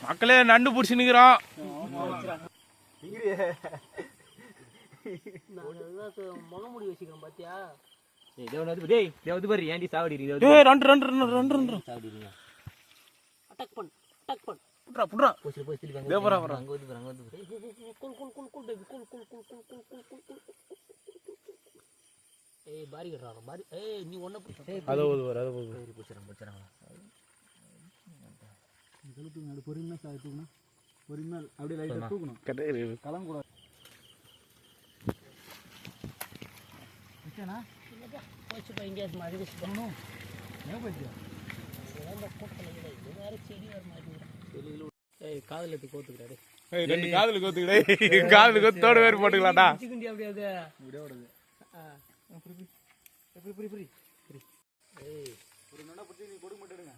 மக்களே நண்டு பிடிச்சி நிற்கிறோம். முகமுடி வச்சுக்கிறோம் பாத்தியா? நீ ஒன்ன பொறுமையா தூக்கணும். பொறுமையா அப்படியே லைட்டா தூக்கணும். கலம் கூட காதல கோத்துக்கிறாரு. ரெண்டு காதல கோத்துக்கிடே. காதல கோத்தோட வேறு போட்டுக்கலாம்டா. ஒரு நட பிடிச்சி நீ கொடுக்க மாட்டேடுங்க.